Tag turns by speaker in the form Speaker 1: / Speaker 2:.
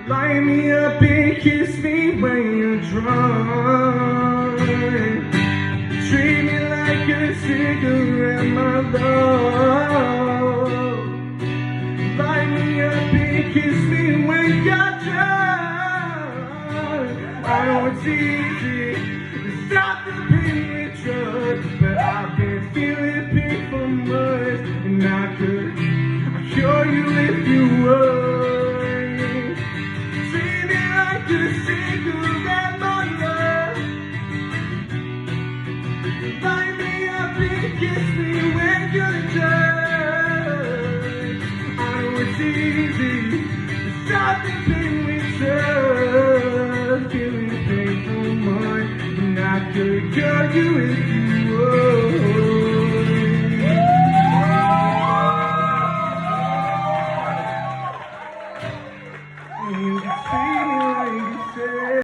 Speaker 1: Light me up and kiss me when you're drunk. Treat me like a cigarette, my love. Light me up and kiss me when you're drunk. I know it's easy to stop the pain with drugs, but I've been feeling pain for months, and I could cure you if you would. Treat me like a cigarette, my love. Light me up and kiss me when you're drunk. I know it's easy to stop the pain with drugs, feeling pain for months, and I could cure you if